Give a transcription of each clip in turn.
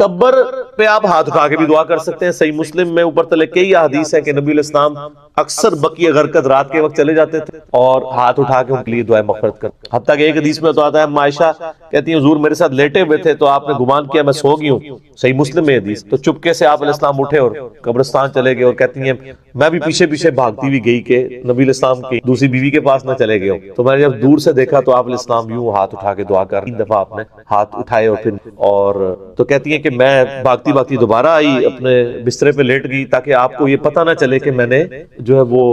قبر پہ آپ ہاتھ اٹھا کے بھی دعا کر سکتے ہیں. صحیح مسلم میں اوپر تلے کئی احادیث ہیں کہ نبی علیہ السلام اکثر بقیع غرقد رات کے وقت چلے جاتے تھے اور ہاتھ اٹھا کے ان کے لیے دعائیں مغفرت کرتے. حتیٰ کہ ایک حدیث میں تو آتا ہے عائشہ کہتی ہیں حضور میرے ساتھ لیٹے ہوئے تھے تو آپ نے گمان کیا میں سو گئی ہوں. صحیح مسلم میں حدیث. تو چپکے سے آپ علیہ السلام اٹھے اور قبرستان چلے گئے اور کہتی ہیں میں بھی پیچھے پیچھے بھاگتی ہوئی گئی کہ نبی علیہ السلام کی دوسری بیوی کے پاس نہ چلے گئے. تو میں نے جب دور سے دیکھا تو آپ علیہ السلام یوں ہاتھ اٹھا کے دعا کر 3 دفعہ آپ نے ہاتھ اٹھائے اور تو کہتی ہیں کہ میں بھاگتی بھاگتی دوبارہ آئی اپنے بسترے پہ لیٹ گئی تاکہ آپ کو یہ پتہ نہ چلے کہ میں نے جو ہے وہ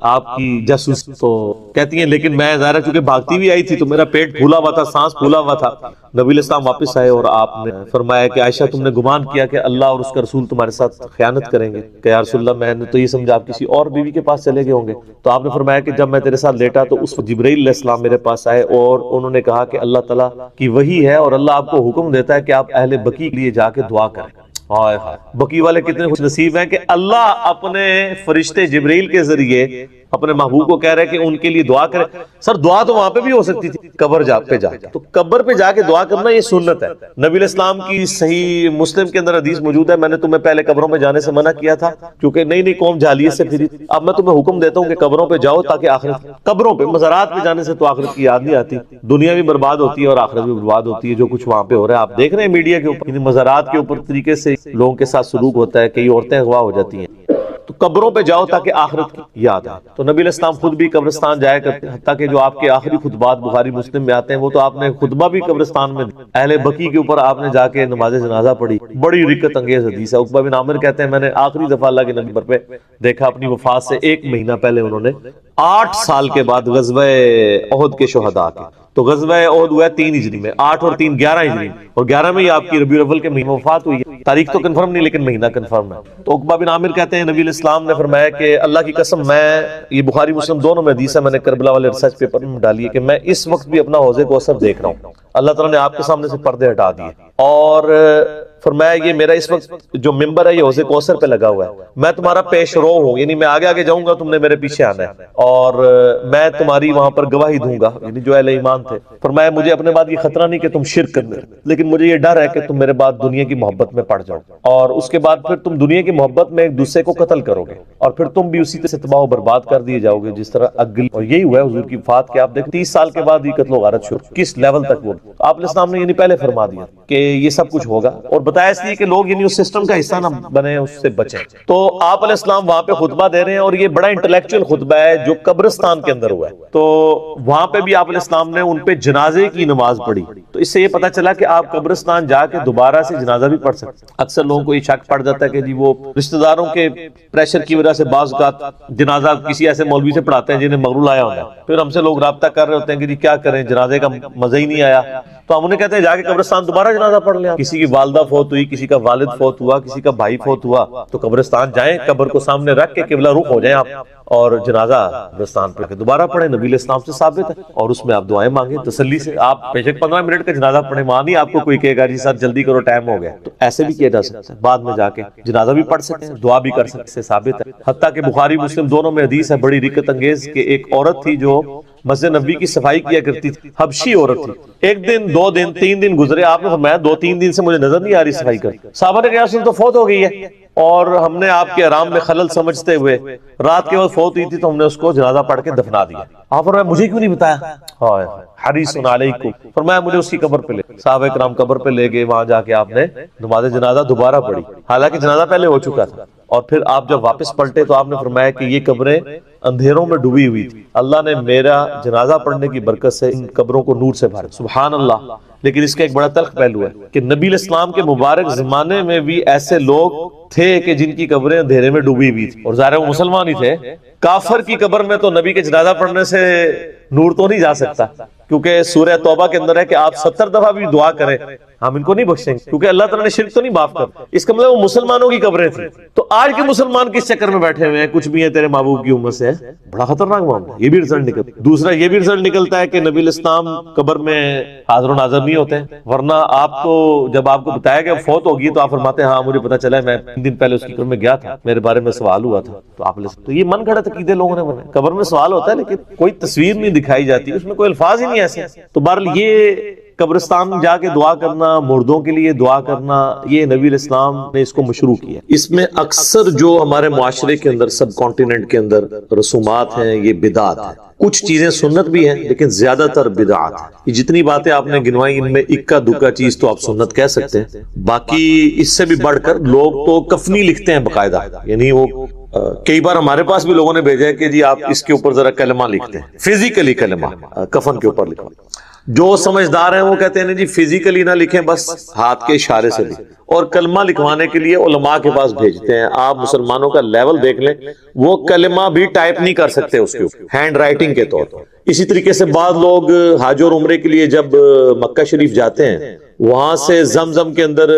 آپ کی جاسوس. تو کہتی ہیں لیکن میں ظاہر چونکہ بھاگتی بھی آئی تھی تو میرا پیٹ پھولا ہوا تھا, سانس پھولا ہوا تھا. نبی علیہ السلام واپس آئے اور آپ نے فرمایا کہ عائشہ تم نے گمان کیا کہ اللہ اور اس کا رسول تمہارے ساتھ خیانت کریں گے کہ یا رسول اللہ میں نے تو یہ سمجھا آپ کسی اور بیوی کے پاس چلے گئے ہوں گے. تو آپ نے فرمایا کہ جب میں تیرے ساتھ لیٹا تو اس وقت جبرائیل علیہ السلام میرے پاس آئے اور انہوں نے کہا کہ اللہ تعالیٰ کی وحی ہے اور اللہ آپ کو حکم دیتا ہے کہ آپ اہل بقیع کے لیے جا کے دعا کریں. بقیع والے کتنے خوش نصیب ہیں کہ اللہ اپنے فرشتے جبرائیل کے ذریعے اپنے محبوب کو کہہ رہے کہ ان کے لیے دعا کرے. سر دعا تو وہاں پہ بھی ہو سکتی تھی قبر پہ جا کے, تو قبر پہ جا کے دعا کرنا یہ سنت ہے. نبی علیہ السلام کی صحیح مسلم کے اندر حدیث موجود ہے میں نے تمہیں پہلے قبروں میں جانے سے منع کیا تھا کیونکہ نئی نئی قوم جاہلیت سے پھری, اب میں تمہیں حکم دیتا ہوں کہ قبروں پہ جاؤ تاکہ آخرت. قبروں پہ مزارات پہ جانے سے تو آخرت کی یاد نہیں آتی, دنیا بھی برباد ہوتی ہے اور آخرت بھی برباد ہوتی ہے. جو کچھ وہاں پہ ہو رہا ہے آپ دیکھ رہے ہیں میڈیا کے اوپر, مزارات کے اوپر طریقے سے لوگوں کے ساتھ سلوک ہوتا ہے, کئی عورتیں اغوا ہو جاتی ہیں. تو قبروں پہ جاؤ تاکہ آخرت کی یاد آئے. تو نبی علیہ السلام خود بھی قبرستان جایا کرتے ہیں, حتیٰ کہ جو آپ کے آخری خطبات بخاری مسلم میں آتے ہیں وہ تو آپ نے خطبہ بھی قبرستان میں اہل بقیع کے اوپر آپ نے جا کے نماز جنازہ پڑھی. بڑی رکت انگیز حدیث ہے. عقبہ بن عامر کہتے ہیں میں نے آخری دفعہ اللہ کے نبی پر دیکھا اپنی وفات سے 1 مہینہ پہلے انہوں نے 8 سال کے بعد غزوہ احد کے شہداء کے. تو غزوہ احد ہوا ہے 3 ہجری میں, 8 اور 3 11 ہجری, اور 11 میں ہی آپ کی ربیع الاول کے مہینے وفات ہوئی ہے. تاریخ تو کنفرم نہیں لیکن مہینہ کنفرم ہے. تو عقبہ بن عامر کہتے ہیں نبی علیہ السلام نے فرمایا کہ اللہ کی قسم میں, یہ بخاری مسلم دونوں میں حدیث ہے, میں نے کربلا والے ریسرچ پیپر میں ڈالی ہے کہ میں اس وقت بھی اپنا حوض کوثر دیکھ رہا ہوں. اللہ تعالیٰ نے آپ کے سامنے سے پردے ہٹا دیے اور فرمایا یہ میرا اس وقت جو ممبر ہے یہ حوض کوثر پہ لگا ہوا ہے, میں تمہارا پیش رو ہوں, یعنی میں آگے آگے جاؤں گا تم نے میرے پیچھے آنا ہے اور میں تمہاری وہاں پر گواہی دوں گا, یعنی جو اہل ایمان تھے. فرمایا مجھے اپنے بعد یہ خطرہ نہیں کہ تم شرک کرنے, لیکن مجھے یہ ڈر ہے کہ تم میرے بعد دنیا کی محبت میں پڑ جاؤ اور اس کے بعد پھر تم دنیا کی محبت میں ایک دوسرے کو قتل کرو گے اور پھر تم بھی اسی طرح سے تباہ و برباد کر دیے جاؤ گے جس طرح اگلی. اور یہی ہوا ہے حضور کی وفات کے آپ دیکھ 30 سال کے بعد یہ قتل و غارت شروع کس لیول تک وہ. آپ علیہ السلام نے یعنی پہلے فرما دیا کہ یہ سب کچھ ہوگا اور بتایا اس لیے کہ لوگ یعنی اس سسٹم کا حصہ نہ بنے, اس سے بچیں. تو آپ علیہ السلام وہاں پہ خطبہ دے رہے ہیں اور یہ بڑا انٹلیکچوئل خطبہ ہے جو قبرستان کے اندر ہوا ہے. تو وہاں پہ بھی آپ علیہ السلام نے ان پہ جنازے کی نماز پڑھی. تو اس سے یہ پتا چلا کہ آپ قبرستان جا کے دوبارہ سے جنازہ بھی پڑھ سکتے. اکثر لوگوں کو یہ شک پڑ جاتا ہے کہ جی وہ رشتہ داروں کے پریشر کی وجہ سے بعض اوقات جنازہ کسی ایسے مولوی سے پڑھاتے ہیں جنہیں مغرور آیا ہوتا ہے, پھر ہم سے لوگ رابطہ کر رہے ہوتے ہیں کہ جی کیا کریں جنازے کا مزہ ہی نہیں آیا. تو ہم انہیں کہتے ہیں جا کے قبرستان دوبارہ جنازہ پڑھ لیں. کسی کی والدہ فوت ہوئی, کسی کا والد فوت ہوا, کسی کا بھائی فوت ہوا, تو قبرستان جائیں, قبر کو سامنے رکھ کے قبلہ رخ ہو جائیں آپ اور جنازہ قبرستان پڑھ کے دوبارہ پڑھیں. نبی علیہ السلام سے ثابت ہے اور اس میں آپ دعائیں مانگیں تسلی سے. آپ بے شک 15 منٹ کا جنازہ پڑھیں, وہاں نہیں آپ کو کوئی کہے گا جی سر جلدی کرو ٹائم ہو گیا. تو ایسے بھی کیا جا سکتا ہے, بعد میں جا کے جنازہ بھی پڑھ سکتے ہیں, دعا بھی کر سکتے ہیں, ثابت ہے. حتیٰ کہ بخاری مسلم دونوں میں حدیث ہے بڑی رکت انگیز کہ ایک عورت تھی جو مسجد نبوی کی صفائی کیا کرتی تھی, حبشی عورت تھی. 1 دن 2 دن 3 دن گزرے, آپ نے فرمایا 2-3 دن سے مجھے نظر نہیں آ رہی صفائی کرتی. صحابہ نے کہا رسول تو فوت ہو گئی ہے اور ہم نے آپ کے آرام میں خلل سمجھتے ہوئے رات کے وقت فوت ہوئی تھی تو ہم نے اس کو جنازہ پڑھ کے دفنا دیا. آپ فرمایا مجھے کیوں نہیں بتایا, ہائے حریص علیکم. فرمایا مجھے اس کی قبر پہ لے, صحابہ کرام قبر پہ لے گئے, وہاں جا کے آپ نے نماز جنازہ دوبارہ پڑھی, حالانکہ جنازہ پہلے ہو چکا تھا. اور پھر آپ جب واپس پلٹے تو آپ نے فرمایا کہ یہ قبریں اندھیروں میں ڈوبی ہوئی تھی, اللہ نے میرا جنازہ پڑھنے کی برکت سے ان قبروں کو نور سے بھر. سبحان اللہ. لیکن اس کا ایک بڑا تلخ پہلو ہے کہ نبی علیہ السلام کے مبارک زمانے میں بھی ایسے لوگ تھے کہ جن کی قبریں اندھیرے میں ڈوبی ہوئی تھی, اور ظاہر وہ مسلمان ہی تھے. کافر کی قبر میں تو نبی کے جنازہ پڑھنے سے نور تو نہیں جا سکتا, کیونکہ سورہ توبہ کے اندر ہے کہ آپ 70 دفعہ بھی دعا کریں ہم ان کو نہیں بخشیں گے, کیونکہ اللہ تعالیٰ نے شرک تو نہیں معاف کر. اس کا مطلب وہ مسلمانوں کی قبریں تھیں. تو آج کے مسلمان کس چکر میں بیٹھے ہوئے ہیں, کچھ بھی ہیں تیرے محبوب کی امت سے, بڑا خطرناک معاملہ. یہ بھی رزلٹ نکلتا ہے. دوسرا یہ بھی رزلٹ نکلتا ہے کہ نبی علیہ السلام قبر میں حاضر و ناظر نہیں ہوتے, ورنہ آپ تو جب آپ کو بتایا کہ فوت ہوگی تو آپ فرماتے ہیں ہاں مجھے پتا چلا ہے, میں 3 دن پہلے اس کی قبر میں گیا تھا, میرے بارے میں سوال ہوا تھا. تو آپ تو یہ من گھڑت عقیدے لوگوں نے بنائے. قبر میں سوال ہوتا ہے لیکن کوئی تصویر نہیں دکھائی جاتی, اس میں کوئی الفاظ ہی نہیں ایسے. تو بہرحال یہ قبرستان جا کے دعا کرنا، مردوں کے لیے دعا کرنا، یہ نبی علیہ السلام نے اس کو مشروع کیا۔ اس میں اکثر جو ہمارے معاشرے کے اندر، سب کانٹیننٹ کے اندر رسومات ہیں، یہ بدعات ہیں۔ کچھ چیزیں سنت بھی ہیں لیکن زیادہ تر بدعات ہیں۔ یہ جتنی باتیں آپ نے گنوائی ان میں اکا دکا چیز تو آپ سنت کہہ سکتے ہیں، باقی اس سے بھی بڑھ کر لوگ تو کفنی لکھتے ہیں باقاعدہ، یعنی وہ کئی بار ہمارے پاس بھی لوگوں نے بھیجا ہے کہ جی آپ اس کے اوپر ذرا کلمہ لکھتے ہیں، فزیکلی کلمہ کفن کے اوپر لکھو۔ جو سمجھدار ہیں وہ کہتے ہیں جی فزیکلی نہ لکھیں، بس ہاتھ کے اشارے سے لکھیں، اور کلمہ لکھوانے کے لیے علماء کے پاس بھیجتے ہیں۔ آپ مسلمانوں کا لیول دیکھ لیں، وہ کلمہ بھی ٹائپ نہیں کر سکتے اس کے اوپر، ہینڈ رائٹنگ کے طور پر۔ اسی طریقے سے بعض لوگ حج اور عمرے کے لیے جب مکہ شریف جاتے ہیں، وہاں سے زمزم کے اندر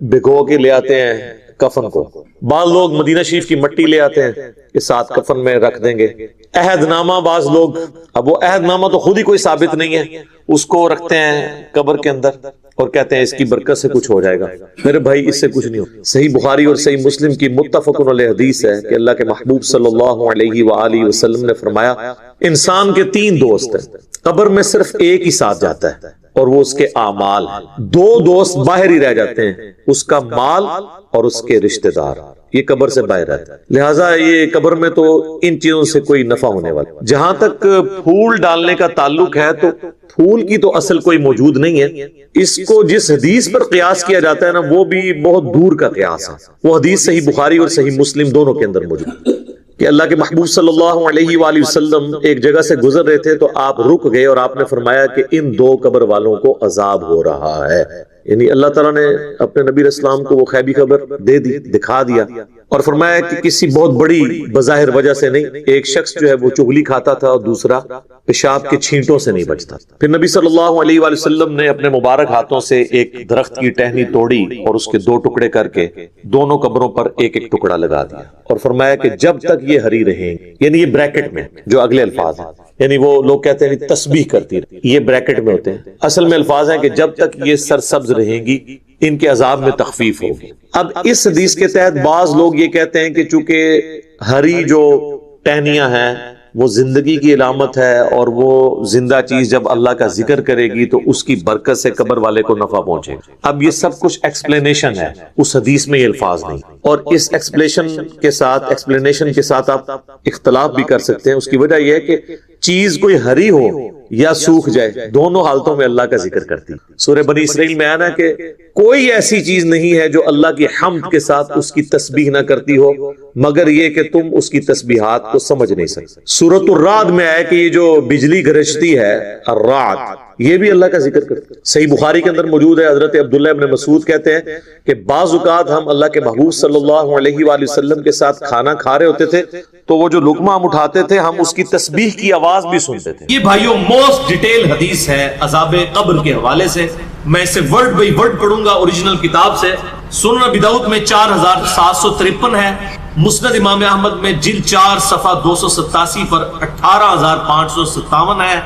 بھگو کے لے آتے ہیں کفن کو۔ بعض لوگ مدینہ شریف کی مٹی لے آتے ہیں کہ ساتھ کفن میں رکھ دیں گے۔ عہد نامہ بعض لوگ، اب وہ عہد نامہ تو خود ہی کوئی ثابت نہیں ہے، اس کو رکھتے ہیں قبر کے اندر اور کہتے ہیں اس کی برکت سے کچھ ہو جائے گا۔ میرے بھائی اس سے کچھ نہیں ہو۔ صحیح بخاری اور صحیح مسلم کی متفق علیہ حدیث ہے کہ اللہ کے محبوب صلی اللہ علیہ وآلہ وسلم نے فرمایا، انسان کے 3 دوست ہیں، قبر میں صرف ایک ہی ساتھ جاتا ہے اور وہ اس کے اعمال ہیں۔ 2 دوست باہر ہی رہ جاتے ہیں، اس کا مال اور اس کے رشتہ دار، یہ قبر سے باہر رہتا ہے۔ لہٰذا یہ قبر میں تو ان چیزوں سے کوئی نفع ہونے والا۔ جہاں تک پھول ڈالنے کا تعلق ہے تو پھول کی تو اصل کوئی موجود نہیں ہے، اس کو جس حدیث پر قیاس کیا جاتا ہے نا، وہ بھی بہت دور کا قیاس ہے۔ وہ حدیث صحیح بخاری اور صحیح مسلم دونوں کے اندر موجود ہے کہ اللہ کے محبوب صلی اللہ علیہ وآلہ وسلم ایک جگہ سے گزر رہے تھے تو آپ رک گئے اور آپ نے فرمایا کہ ان 2 قبر والوں کو عذاب ہو رہا ہے۔ یعنی اللہ تعالیٰ نے اپنے نبی علیہ السلام کو وہ غیبی خبر دے دی، دکھا دیا، اور فرمایا کہ کسی بہت بڑی بظاہر وجہ سے نہیں، ایک شخص جو ہے وہ چغلی کھاتا تھا اور دوسرا پیشاب کے چھینٹوں سے نہیں بچتا۔ پھر نبی صلی اللہ علیہ وآلہ وسلم نے اپنے مبارک ہاتھوں سے ایک درخت کی ٹہنی توڑی اور اس کے 2 ٹکڑے کر کے دونوں قبروں پر ایک ایک ٹکڑا لگا دیا، اور فرمایا کہ جب تک یہ ہری رہیں، یعنی یہ بریکٹ میں جو اگلے الفاظ ہیں، یعنی وہ لوگ کہتے ہیں تسبیح کرتی رہے، یہ بریکٹ میں ہوتے ہیں، اصل میں الفاظ ہیں کہ جب تک یہ سرسبز رہیں گی ان کے عذاب میں تخفیف ہوگی۔ اب اس حدیث کے تحت بعض لوگ یہ کہتے ہیں کہ چونکہ ہری جو ٹہنیاں ہیں وہ زندگی کی علامت ہے، اور وہ زندہ چیز جب اللہ کا ذکر کرے گی تو اس کی برکت سے قبر والے کو نفع پہنچے گا۔ اب یہ سب کچھ ایکسپلینیشن ہے، اس حدیث میں یہ الفاظ نہیں، اور اس ایکسپلینیشن کے ساتھ آپ اختلاف بھی کر سکتے ہیں۔ اس کی وجہ یہ ہے کہ چیز کوئی ہری ہو یا سوکھ جائے، دونوں حالتوں میں اللہ کا ذکر کرتی۔ سورہ بنی اسرائیل میں آنا کہ کوئی ایسی چیز نہیں ہے جو اللہ کی حمد کے ساتھ اس کی تسبیح نہ کرتی ہو، مگر یہ کہ تم اس کی تسبیحات کو سمجھ نہیں سکتے۔ سورۃ الرعد میں آیا کہ یہ جو بجلی گرجتی ہے، الرعد، یہ بھی اللہ کا ذکر کرتے ہیں۔ صحیح بخاری کے اندر موجود ہے، حضرت عبداللہ ابن مسعود کہتے ہیں کہ بعض اوقات ہم اللہ کے محبوب صلی اللہ علیہ وآلہ وسلم کے ساتھ کھانا کھا رہے ہوتے تھے تو وہ جو لقمہ ہم اٹھاتے تھے ہم اس کی تسبیح کی آواز بھی سنتے تھے۔ یہ بھائیوں موسٹ ڈیٹیل حدیث ہے عذاب قبر کے حوالے سے، میں اسے ورڈ بائی ورڈ پڑھوں گا اوریجنل کتاب سے۔ سنن ابی داؤد میں 4753 ہے، مسند امام احمد میں جلد 4 صفحہ 287 پر 18557 ہے،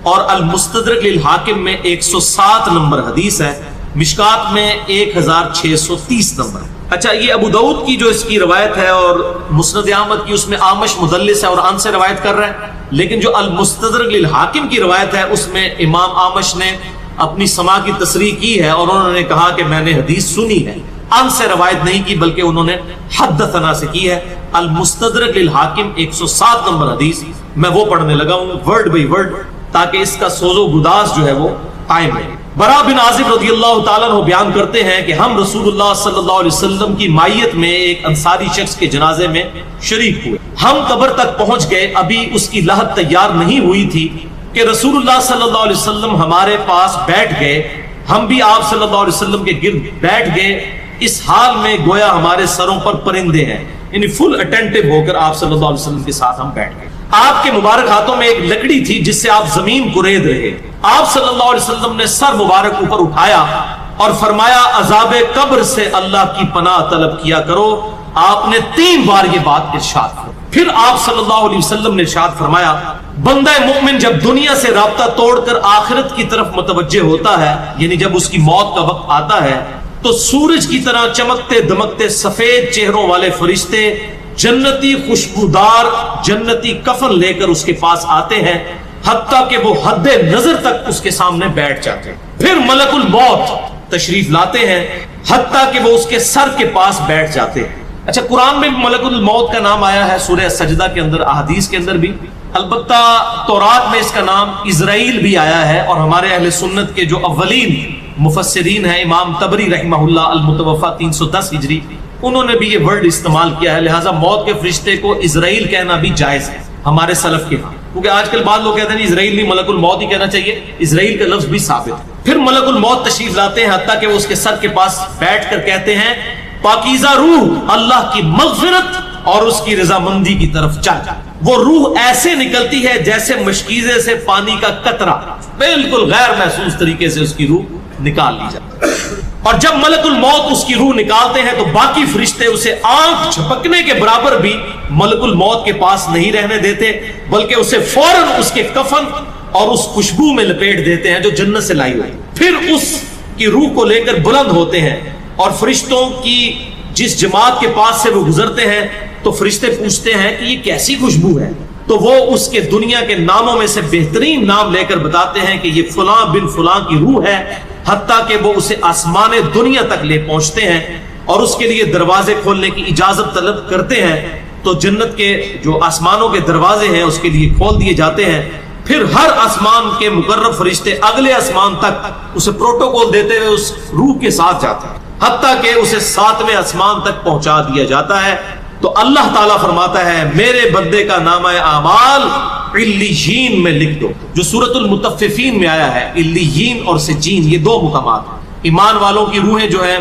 اور المستدرک للحاکم میں 107 نمبر حدیث ہے، مشکات میں 1630 نمبر۔ اچھا، یہ ابو داؤد کی جو اس کی روایت ہے اور مسند احمد کی، اس میں آمش مدلس ہے اور ان سے روایت کر رہا ہے، لیکن جو المستدرک للحاکم کی روایت ہے اس میں امام آمش نے اپنی سماع کی تصریح کی ہے اور انہوں نے کہا کہ میں نے حدیث سنی ہے، ان سے روایت نہیں کی بلکہ انہوں نے حدثنا سے کی ہے۔ المستدرک للحاکم 107 نمبر حدیث، میں وہ پڑھنے لگا ہوں ورڈ بائی ورڈ تاکہ اس کا سوز و گداز جو ہے وہ قائم رہے۔ برا بن عازب رضی اللہ تعالیٰ عنہ بیان کرتے ہیں کہ ہم رسول اللہ صلی اللہ علیہ وسلم کی مائیت میں ایک انصاری شخص کے جنازے میں شریک ہوئے۔ ہم قبر تک پہنچ گئے، ابھی اس کی لحد تیار نہیں ہوئی تھی کہ رسول اللہ صلی اللہ علیہ وسلم ہمارے پاس بیٹھ گئے، ہم بھی آپ صلی اللہ علیہ وسلم کے گرد بیٹھ گئے، اس حال میں گویا ہمارے سروں پر پرندے ہیں، یعنی فل اٹینٹو ہو کر آپ صلی اللہ علیہ وسلم کے ساتھ ہم بیٹھ گئے۔ آپ کے مبارک ہاتھوں میں ایک لکڑی تھی جس سے آپ زمین کورید رہے۔ آپ صلی اللہ علیہ وسلم نے سر مبارک اوپر اٹھایا اور فرمایا عذاب قبر سے اللہ کی پناہ طلب کیا کرو۔ آپ نے 3 بار یہ بات ارشاد کی۔ پھر آپ صلی اللہ علیہ وسلم نے ارشاد فرمایا، بندہ مومن جب دنیا سے رابطہ توڑ کر آخرت کی طرف متوجہ ہوتا ہے، یعنی جب اس کی موت کا وقت آتا ہے، تو سورج کی طرح چمکتے دمکتے سفید چہروں والے فرشتے جنتی خوشبودار جنتی کفن لے کر اس کے پاس آتے ہیں، حتیٰ کہ وہ حد نظر تک اس کے سامنے بیٹھ جاتے ہیں۔ پھر ملک الموت تشریف لاتے ہیں حتیٰ کہ وہ اس کے سر کے پاس بیٹھ جاتے ہیں. اچھا قرآن میں ملک الموت کا نام آیا ہے سورہ سجدہ کے اندر, احادیث کے اندر بھی, البتہ تورات میں اس کا نام اسرائیل بھی آیا ہے. اور ہمارے اہل سنت کے جو اولین مفسرین ہیں امام طبری رحمہ اللہ المتوفی 310 ہجری, انہوں نے بھی یہ ورڈ استعمال کیا ہے. لہٰذا موت کے فرشتے کو اسرائیل کہنا بھی جائز ہے ہمارے سلف کے ہاں, کیونکہ آج کل بعض لوگ کہتے ہیں اسرائیل نہیں ملک الموت ہی کہنا چاہیے, اسرائیل کا لفظ بھی ثابت ہے. پھر ملک الموت تشریف لاتے ہیں حتیٰ کہ وہ اس کے سر کے پاس بیٹھ کر کہتے ہیں پاکیزہ روح اللہ کی مغفرت اور اس کی رضامندی کی طرف چل. وہ روح ایسے نکلتی ہے جیسے مشکیزے سے پانی کا قطرہ, بالکل غیر محسوس طریقے سے اس کی روح نکال لی جاتی ہے. اور جب ملک الموت اس کی روح نکالتے ہیں تو باقی فرشتے اسے آنکھ جھپکنے کے برابر بھی ملک الموت کے پاس نہیں رہنے دیتے, بلکہ اسے فوراً اس کے کفن اور اس خوشبو میں لپیٹ دیتے ہیں جو جنت سے لائی ہوئی. پھر اس کی روح کو لے کر بلند ہوتے ہیں اور فرشتوں کی جس جماعت کے پاس سے وہ گزرتے ہیں تو فرشتے پوچھتے ہیں کہ یہ کیسی خوشبو ہے, تو وہ اس کے دنیا کے ناموں میں سے بہترین نام لے کر بتاتے ہیں کہ یہ فلاں بن فلاں کی روح ہے, حتیٰ کہ وہ اسے آسمان دنیا تک لے پہنچتے ہیں اور اس کے لیے دروازے کھولنے کی اجازت طلب کرتے ہیں. تو جنت کے جو آسمانوں کے دروازے ہیں اس کے لیے کھول دیے جاتے ہیں. پھر ہر آسمان کے مقرب فرشتے اگلے آسمان تک اسے پروٹوکول دیتے ہوئے اس روح کے ساتھ جاتے ہیں, حتیٰ کہ اسے 7ویں آسمان تک پہنچا دیا جاتا ہے. تو اللہ تعالیٰ فرماتا ہے میرے بندے کا نامہ اعمال علیین میں لکھ دو, جو سورۃ المطففین میں آیا ہے. علیین اور سجین یہ دو مقامات ہیں. ایمان والوں کی روحیں جو ہیں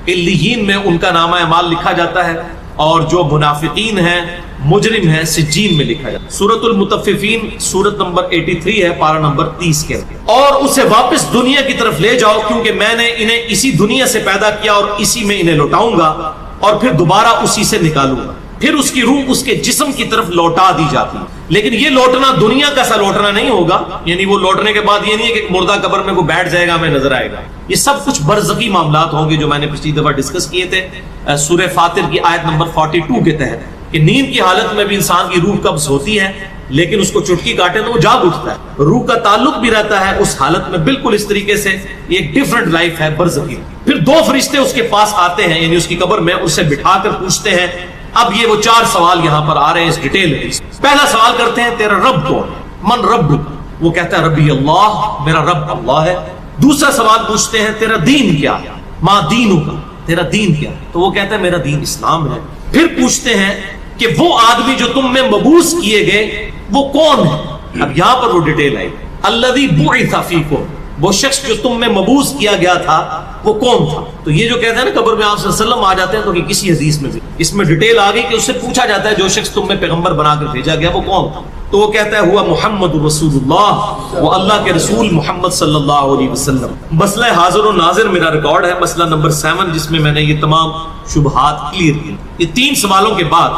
علیین میں ان کا نامہ اعمال لکھا جاتا ہے, اور جو منافقین ہیں مجرم ہیں سجین میں لکھا جاتا ہے. سورۃ المطففین سورت نمبر 83 ہے, پارہ نمبر 30 کے. اور اسے واپس دنیا کی طرف لے جاؤ کیونکہ میں نے انہیں اسی دنیا سے پیدا کیا اور اسی میں انہیں لوٹاؤں گا اور پھر دوبارہ اسی سے نکالوں گا. پھر اس کی روح اس کے جسم کی طرف لوٹا دی جاتی ہے, لیکن یہ لوٹنا دنیا کا سا لوٹنا نہیں ہوگا. یعنی وہ لوٹنے کے بعد یہ نہیں ہے کہ مردہ قبر میں وہ بیٹھ جائے گا ہمیں نظر آئے گا. یہ سب کچھ برزخی معاملات ہوں گے جو میں نے پچھلی دفعہ ڈسکس کیے تھے سورہ فاطر کی آیت نمبر 42 کے تحت, کہ نیند کی حالت میں بھی انسان کی روح قبض ہوتی ہے لیکن اس کو چٹکی کاٹے تو وہ جاگ اٹھتا ہے. روح کا تعلق بھی رہتا ہے اس حالت میں بالکل اس طریقے سے. یہ ایک ڈیفرنٹ لائف ہے برزخی. پھر 2 فرشتے اس کے پاس آتے ہیں یعنی اس کی قبر میں, اسے بٹھا کر پوچھتے ہیں. اب یہ وہ 4 سوال یہاں پر آ رہے ہیں اس ڈیٹیل میں. پہلا سوال کرتے ہیں تیرا رب کون ہے, من رب, وہ کہتا ہے ربی اللہ, میرا رب اللہ ہے. دوسرا سوال پوچھتے ہیں تیرا دین کیا ہے, ما دینوں کا, تیرا دین کیا ہے, تو وہ کہتا ہے میرا دین اسلام ہے. پھر پوچھتے ہیں کہ وہ آدمی جو تم میں مبعوث کیے گئے وہ کون ہے. اب یہاں پر وہ ڈیٹیل آئی, الذی بعث فیکم, وہ شخص جو تم میں مبعوث کیا گیا تھا وہ کون تھا. تو یہ جو کہتے ہیں نا قبر میں آپ صلی اللہ علیہ وسلم آ جاتے ہیں, تو کہ کسی حدیث میں بھی اس میں ڈیٹیل آ گئی کہ اس سے پوچھا جاتا ہے جو شخص تم میں پیغمبر بنا کر بھیجا گیا وہ کون تھا. تو وہ کہتا ہے ہوا محمد رسول اللہ, وہ اللہ کے رسول محمد صلی اللہ علیہ وسلم. مسئلہ حاضر و ناظر میرا ریکارڈ ہے, مسئلہ نمبر 7, جس میں میں نے یہ تمام شبہات کلیئر کی. یہ 3 سوالوں کے بعد.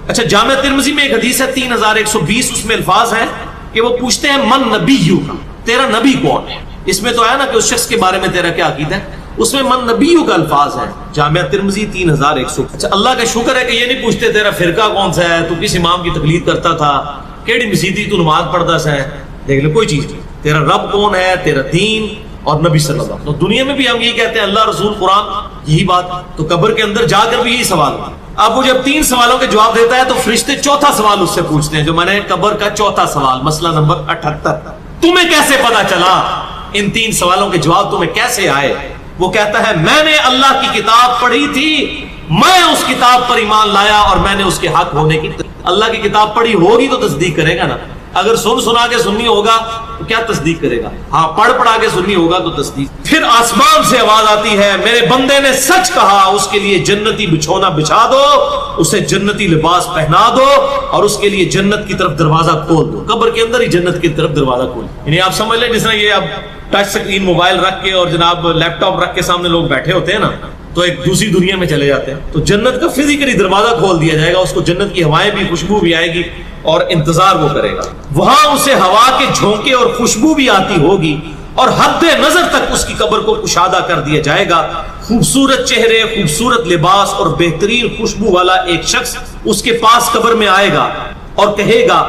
اچھا جامع ترمذی میں ایک حدیث ہے 3120, اس میں الفاظ ہیں کہ وہ پوچھتے ہیں من نبیو کا, تیرا نبی کون ہے. اس میں تو ہے نا کہ اس شخص کے بارے میں تیرا کیا عقیدہ ہے, اس میں من نبیو کا الفاظ ہے. جامع ترمذی 3100. اچھا اللہ کا شکر ہے کہ یہ نہیں پوچھتے تیرا فرقہ کون سا ہے, تو کس امام کی تقلید کرتا تھا, کیڑی مسیدی تو نماز پڑھتا سا ہے. دیکھ لو کوئی چیز نہیں, تیرا رب کون ہے, تیرا دین اور نبی صلی اللہ علیہ وسلم. تو دنیا میں بھی ہم یہی کہتے ہیں اللہ رسول قرآن, یہی بات. تو قبر کے اندر جا کر بھی یہی سوال. اب وہ جب 3 سوالوں کے جواب دیتا ہے تو فرشتے 4تھا سوال اس سے پوچھتے ہیں, جو میں نے قبر کا 4تھا سوال, مسئلہ نمبر 78, تمہیں کیسے پتا چلا, ان 3 سوالوں کے جواب تمہیں کیسے آئے. وہ کہتا ہے میں نے اللہ کی کتاب پڑھی تھی, میں اس کتاب پر ایمان لایا اور میں نے اس کے حق ہونے کی. اللہ کی کتاب پڑھی ہوگی تو تصدیق کرے گا نا, اگر سنا کے سننی ہوگا تو کیا تصدیق کرے گا, ہاں پڑھا کے سننی ہوگا تو تصدیق. پھر آسمان سے آواز آتی ہے میرے بندے نے سچ کہا, اس کے لیے جنتی بچھونا بچھا دو, اسے جنتی لباس پہنا دو اور اس کے لیے جنت کی طرف دروازہ کھول دو. قبر کے اندر ہی جنت کی طرف دروازہ کھول. یعنی آپ سمجھ لیں جس طرح یہ اب ٹچ سکرین موبائل رکھ کے اور جناب لیپ ٹاپ رکھ کے سامنے لوگ بیٹھے ہوتے ہیں نا, تو ایک دوسری دنیا میں چلے جاتے ہیں. تو جنت کا فزیکلی دروازہ کھول دیا جائے گا, اس کو جنت کی ہوائیں بھی, خوشبو بھی آئے گی اور انتظار وہ کرے گا. وہاں اسے ہوا کے جھونکے اور خوشبو بھی آتی ہوگی اور حد نظر تک اس کی قبر کو کشادہ کر دیا جائے گا. خوبصورت چہرے, خوبصورت لباس اور بہترین خوشبو والا ایک شخص اس کے پاس قبر میں آئے گا اور کہے گا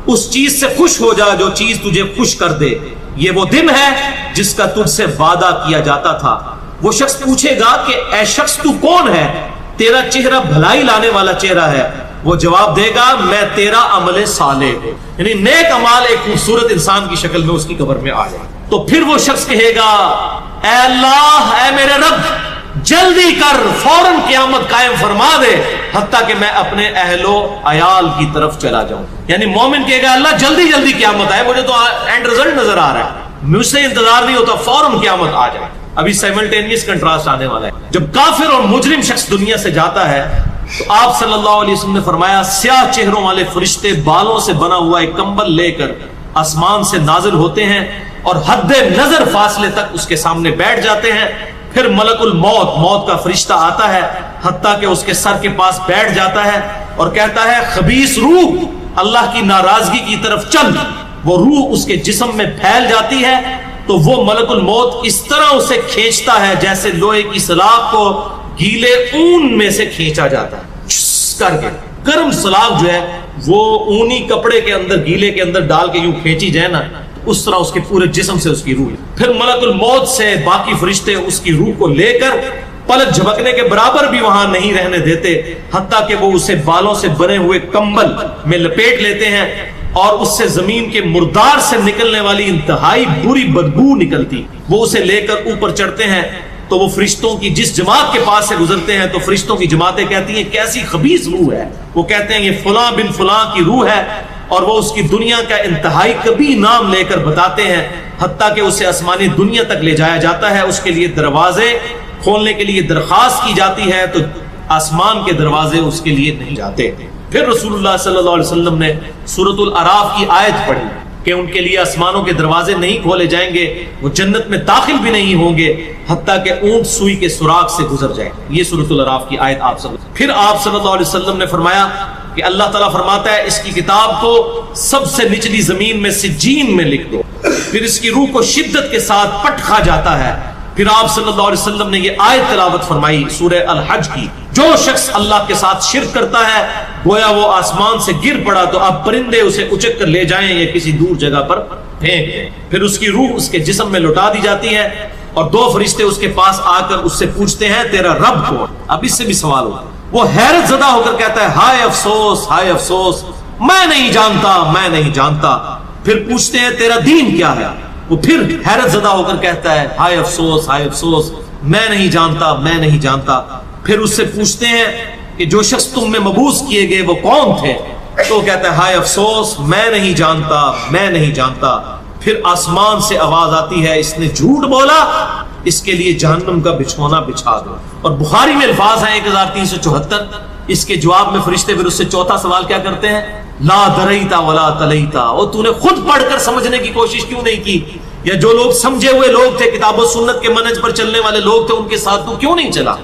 اس چیز سے خوش ہو جا جو چیز تجھے خوش کر دے, یہ وہ دن ہے جس کا تجھ سے وعدہ کیا جاتا تھا. وہ شخص پوچھے گا کہ اے شخص تو کون ہے؟ تیرا چہرہ بھلائی لانے والا چہرہ ہے. وہ جواب دے گا میں تیرا عمل صالح ہوں. یعنی نیک اعمال ایک خوبصورت انسان کی شکل میں اس کی قبر میں آ جائے. تو پھر وہ شخص کہے گا اے اللہ، اے میرے رب، جلدی کر، فوراً قیامت قائم فرما دے حتیٰ کہ میں اپنے اہل و عیال کی طرف چلا جاؤں. یعنی مومن کہے گا اللہ جلدی جلدی قیامت آئے، مجھے تو اینڈ رزلٹ نظر آ رہا ہے، مجھ سے انتظار نہیں ہوتا، فوراً قیامت آ جائے. ابھی سائملٹینیس کنٹراسٹ آنے والا ہے. جب کافر اور مجرم شخص دنیا سے جاتا ہے تو آپ صلی اللہ علیہ وسلم نے فرمایا سیاہ چہروں والے فرشتے بالوں سے بنا ہوا ایک کمبل لے کر آسمان سے نازل ہوتے ہیں اور حد نظر فاصلے تک اس کے سامنے بیٹھ جاتے ہیں. پھر ملک الموت، موت کا فرشتہ آتا ہے حتیٰ کہ اس کے سر کے پاس بیٹھ جاتا ہے اور کہتا ہے خبیث روح، اللہ کی ناراضگی کی طرف چل. وہ روح اس کے جسم میں پھیل جاتی ہے تو وہ ملک الموت اس طرح اسے کھینچتا ہے جیسے لوہے کی سلاخ کو گیلے اون میں سے کھینچا جاتا ہے کر کے. گرم سلاخ جو ہے وہ اونی کپڑے کے اندر گیلے کے اندر ڈال کے یوں کھینچی جائے نا، اس طرح اس کے پورے جسم سے اس کی روح. پھر ملک الموت سے باقی فرشتے اس کی روح کو لے کر پلک جھپکنے کے برابر بھی وہاں نہیں رہنے دیتے حتیٰ کہ وہ اسے بالوں سے بنے ہوئے کمبل میں لپیٹ لیتے ہیں اور اس سے زمین کے مردار سے نکلنے والی انتہائی بری بدبو نکلتی. وہ اسے لے کر اوپر چڑھتے ہیں تو وہ فرشتوں کی جس جماعت کے پاس سے گزرتے ہیں تو فرشتوں کی جماعتیں کہتی ہیں کیسی خبیث روح ہے. وہ کہتے ہیں یہ فلاں بن فلاں کی روح ہے اور وہ اس کی دنیا کا انتہائی کبھی نام لے کر بتاتے ہیں حتیٰ کہ اسے آسمانی دنیا تک لے جایا جاتا ہے. اس کے لیے دروازے کھولنے کے لیے درخواست کی جاتی ہے تو آسمان کے دروازے اس کے لیے نہیں جاتے. پھر رسول اللہ صلی اللہ علیہ وسلم نے سورۃ الاعراف کی آیت پڑھی کہ ان کے لیے آسمانوں کے دروازے نہیں کھولے جائیں گے، وہ جنت میں داخل بھی نہیں ہوں گے حتیٰ کہ اونٹ سوئی کے سوراخ سے گزر جائے. یہ سورۃ الاعراف کی آیت آپ سب. پھر آپ صلی اللہ علیہ وسلم نے فرمایا کہ اللہ تعالیٰ فرماتا ہے اس کی کتاب کو سب سے نچلی زمین میں سجین میں لکھ دو. پھر اس کی روح کو شدت کے ساتھ پٹ کھا جاتا ہے. پھر آپ صلی اللہ علیہ وسلم نے یہ آیت تلاوت فرمائی سورہ الحج کی، جو شخص اللہ کے ساتھ شرک کرتا ہے گویا وہ آسمان سے گر پڑا تو اب پرندے اسے اچک کر لے جائیں یا کسی دور جگہ پر پھینک دیں. پھر اس کی روح اس کے جسم میں لوٹا دی جاتی ہے اور دو فرشتے اس کے پاس آ کر اس سے پوچھتے ہیں تیرا رب کون؟ اب اس سے بھی سوال ہوتا ہے. وہ حیرت زدہ ہو کر کہتا ہے ہائے افسوس، ہائے افسوس، میں نہیں جانتا، میں نہیں جانتا. پھر پوچھتے ہیں تیرا دین کیا ہے؟ وہ پھر حیرت زدہ ہو کر کہتا ہے ہائے افسوس، ہائے افسوس، میں نہیں جانتا، میں نہیں جانتا. پھر اس سے پوچھتے ہیں کہ جو شخص تم میں مبعوث کیے گئے وہ کون تھے؟ تو وہ کہتا ہے ہائے افسوس، میں نہیں جانتا، میں نہیں جانتا. پھر آسمان سے آواز آتی ہے اس نے جھوٹ بولا، اس کے لیے جہنم کا بچھونا بچھا دو. اور بخاری میں الفاظ ہیں 1374. اس کے جواب میں فرشتے پھر اس سے چوتھا سوال کیا کرتے ہیں؟ لا دریتا ولا تلیتا، اور تو نے خود پڑھ کر سمجھنے کی کوشش کیوں نہیں کی؟ یا جو لوگ سمجھے ہوئے لوگ تھے، کتاب و سنت کے منہج پر چلنے والے لوگ تھے، ان کے ساتھ تو کیوں نہیں چلا؟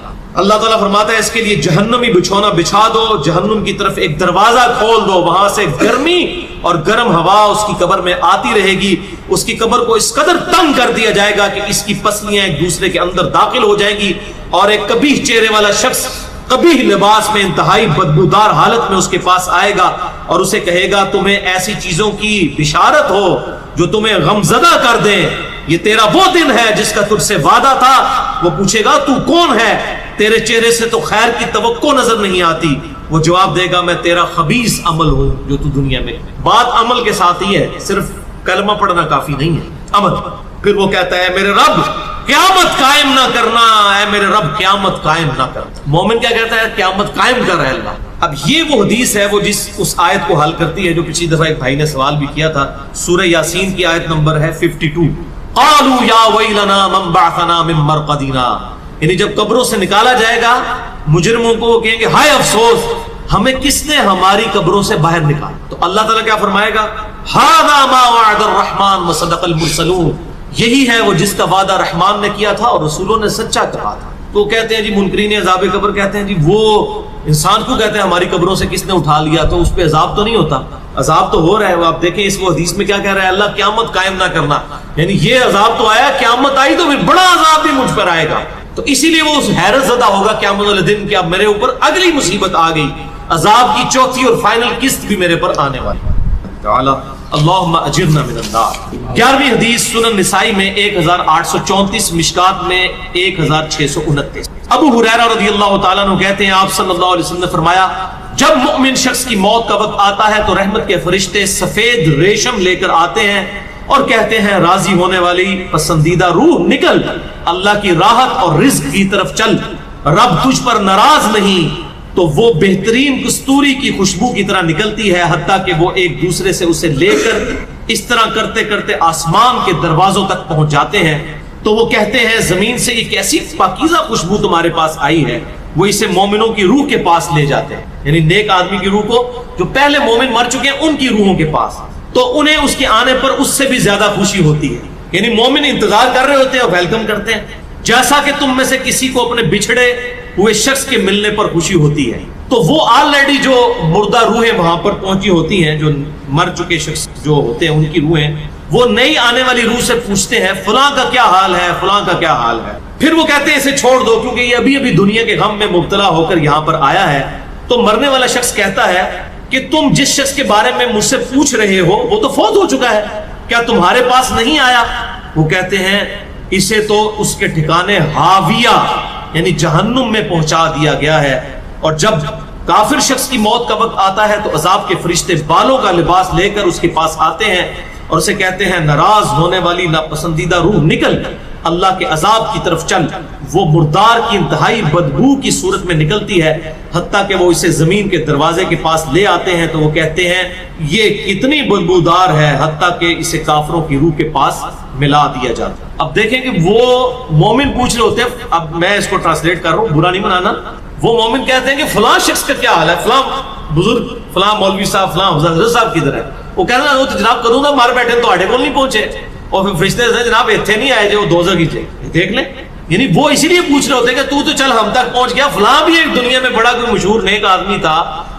اللہ تعالیٰ فرماتا ہے اس کے لیے جہنمی بچھونا بچھا دو، جہنم کی طرف ایک دروازہ کھول دو، وہاں سے گرمی اور گرم ہوا اس کی قبر میں آتی رہے گی. اس کی قبر کو اس قدر تنگ کر دیا جائے گا کہ اس کی پسلیاں ایک دوسرے کے اندر داخل ہو جائیں گی اور ایک قبیح چہرے والا شخص قبیح لباس میں انتہائی بدبودار حالت میں اس کے پاس آئے گا اور اسے کہے گا تمہیں ایسی چیزوں کی بشارت ہو جو تمہیں غمزدہ کر دیں، یہ تیرا وہ دن ہے جس کا تجھ سے وعدہ تھا. وہ پوچھے گا تو کون ہے؟ تیرے چہرے سے تو خیر کی توقع نظر نہیں آتی. وہ جواب دے گا میں تیرا خبیث عمل ہوں جو تو دنیا میں. بات عمل کے ساتھ ہی ہے، صرف کلمہ پڑھنا کافی نہیں ہے، عمل. پھر وہ کہتا ہے میرے رب قیامت قائم نہ کرنا، اے میرے رب قیامت قائم نہ کر. مومن کیا کہتا ہے؟ قیامت قائم کر رہے اللہ. اب یہ وہ حدیث ہے وہ جس اس آیت کو حل کرتی ہے جو پچھلی دفعہ ایک بھائی نے سوال بھی کیا تھا. سورہ یاسین کی آیت نمبر ہے 52. قالوا یا ویلنا من بعثنا من مرقدنا، یعنی جب قبروں سے نکالا جائے گا مجرموں کو وہ کہیں گے ہائے افسوس، ہمیں کس نے ہماری قبروں سے باہر نکالا. تو اللہ تعالیٰ کیا فرمائے گا؟ ھذا ما وعد الرحمن وصدق المرسلون، یہی ہے وہ جس کا وعدہ رحمان نے کیا تھا اور رسولوں نے سچا کہا تھا. تو کہتے ہیں جی منکرین عذاب قبر کہتے ہیں جی وہ انسان کو کہتے ہیں ہماری قبروں سے کس نے اٹھا لیا تو اس پہ عذاب تو نہیں ہوتا؟ عذاب تو ہو رہا ہے. وہ آپ دیکھیں اس وہ حدیث میں کیا کہہ رہا ہے اللہ قیامت قائم نہ کرنا، یعنی یہ عذاب تو آیا، قیامت آئی تو پھر بڑا عذاب بھی مجھ پر آئے گا. تو اسی لیے وہ اس حیرت زدہ ہوگا قیامت والے دن کہ اب میرے اوپر اگلی مصیبت آ گئی، عذاب کی چوتھی اور فائنل قسط بھی میرے پر آنے والی. تعالی اللہم اجرنا من النار۔ 11ویں حدیث سنن نسائی میں 1834، مشکات میں 1629۔ ابو ہریرہ رضی اللہ تعالیٰ عنہ کہتے ہیں آپ صلی اللہ علیہ وسلم نے فرمایا جب مؤمن شخص کی موت کا وقت آتا ہے تو رحمت کے فرشتے سفید ریشم لے کر آتے ہیں اور کہتے ہیں راضی ہونے والی پسندیدہ روح نکل، اللہ کی راحت اور رزق کی طرف چل، رب تجھ پر ناراض نہیں۔ تو وہ بہترین کستوری کی خوشبو کی طرح نکلتی ہے، حتیٰ کہ وہ ایک دوسرے سے اسے لے کر اس طرح کرتے کرتے آسمان کے دروازوں تک پہنچ جاتے ہیں۔ تو وہ کہتے ہیں زمین سے یہ کیسی پاکیزہ خوشبو تمہارے پاس آئی ہے، وہ اسے مومنوں کی روح کے پاس لے جاتے ہیں، یعنی نیک آدمی کی روح کو، جو پہلے مومن مر چکے ہیں ان کی روحوں کے پاس، تو انہیں اس کے آنے پر اس سے بھی زیادہ خوشی ہوتی ہے، یعنی مومن انتظار کر رہے ہوتے ہیں اور ویلکم کرتے ہیں، جیسا کہ تم میں سے کسی کو اپنے بچھڑے ہوئے شخص کے ملنے پر خوشی ہوتی ہے۔ تو وہ آلریڈی جو مردہ روحیں وہاں پر پہنچی ہوتی ہیں، جو مر چکے شخص جو ہوتے ہیں ان کی روحیں، وہ نئی آنے والی روح سے پوچھتے ہیں فلاں کا کیا حال ہے، فلاں کا کیا حال ہے۔ پھر وہ کہتے ہیں اسے چھوڑ دو کیونکہ یہ ابھی ابھی دنیا کے غم میں مبتلا ہو کر یہاں پر آیا ہے۔ تو مرنے والا شخص کہتا ہے کہ تم جس شخص کے بارے میں مجھ سے پوچھ رہے ہو وہ تو فوت ہو چکا ہے، کیا تمہارے پاس نہیں آیا؟ وہ کہتے ہیں اسے تو اس کے ٹھکانے ہاویہ یعنی جہنم میں پہنچا دیا گیا ہے۔ اور جب کافر شخص کی موت کا وقت آتا ہے تو عذاب کے فرشتے بالوں کا لباس لے کر اس کے پاس آتے ہیں اور اسے کہتے ہیں ناراض ہونے والی ناپسندیدہ روح نکل، اللہ کے عذاب کی طرف چل۔ وہ مردار کی انتہائی بدبو کی صورت میں نکلتی ہے، حتیٰ کہ وہ اسے زمین کے دروازے کے پاس لے آتے ہیں تو وہ کہتے ہیں یہ کتنی بدبودار ہے، حتیٰ کہ اسے کافروں کی روح کے پاس ملا دیا جاتا ہے۔ اب دیکھیں کہ وہ مومن پوچھ رہے ہوتے ہیں، اب میں اس کو ٹرانسلیٹ کر رہا ہوں، برا نہیں منانا۔ وہ مومن کہتے ہیں کہ فلاں شخص کا کیا حال ہے، فلاں بزرگ، فلاں مولوی صاحب، فلاں حضرت صاحب کدھر ہے؟ وہ کہتے ہیں وہ تو جناب کروں گا مار بیٹھے تو آڈے کو نہیں پہنچے، اور پھر فرشتے سے جناب اتنے نہیں آئے جو دوزخ کی دیکھ لیں۔ یعنی وہ اسی لیے پوچھ رہے ہوتے ہیں کہ تو چل ہم تک پہنچ گیا، فلاں بھی ایک دنیا میں بڑا کوئی مشہور نیک آدمی تھا،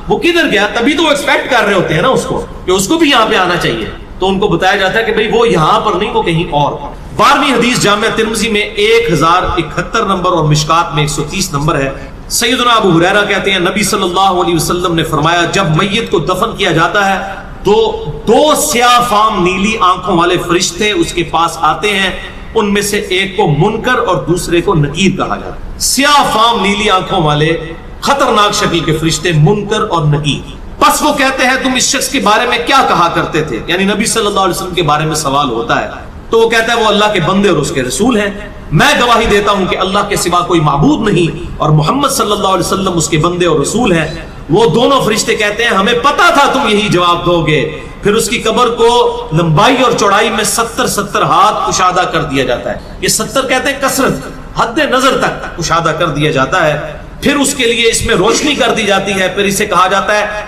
وہ کدھر گیا؟ تبھی تو وہ ایکسپیکٹ کر رہے ہوتے ہیں نا اس کو کہ اس کو بھی یہاں پہ آنا چاہیے۔ تو ان کو بتایا جاتا ہے کہ بھئی وہ یہاں پر نہیں، وہ کہیں اور۔ 12ویں حدیث جامعہ ترمذی میں 1071 نمبر اور مشکات میں 130 نمبر ہے۔ سیدنا ابو ہریرہ کہتے ہیں نبی صلی اللہ علیہ وسلم نے فرمایا جب میت کو دفن کیا جاتا ہے تو 2 سیاہ فام نیلی آنکھوں والے فرشتے اس کے پاس آتے ہیں، ان میں سے ایک کو منکر اور دوسرے کو نکیر کہا جاتا ہے۔ سیاہ فام نیلی آنکھوں والے خطرناک شکل کے فرشتے منکر اور نکیر۔ پس وہ کہتے ہیں تم اس شخص کے بارے میں کیا کہا کرتے تھے، یعنی نبی صلی اللہ علیہ وسلم کے بارے میں سوال ہوتا ہے تو وہ کہتا ہے وہ اللہ کے بندے اور اس کے رسول ہیں، میں گواہی دیتا ہوں کہ اللہ کے سوا کوئی معبود نہیں اور محمد صلی اللہ علیہ وسلم اس کے بندے اور رسول ہیں۔ وہ دونوں فرشتے کہتے ہیں ہمیں پتا تھا تم یہی جواب دو گے۔ پھر اس کی قبر کو لمبائی اور چوڑائی میں 70 ہاتھ کشادہ کر دیا جاتا ہے، یہ 70 کہتے ہیں کثرت، حد نظر تک کشادہ کر دیا جاتا ہے۔ پھر اس کے لیے اس میں روشنی کر دی جاتی ہے، پھر اسے کہا جاتا ہے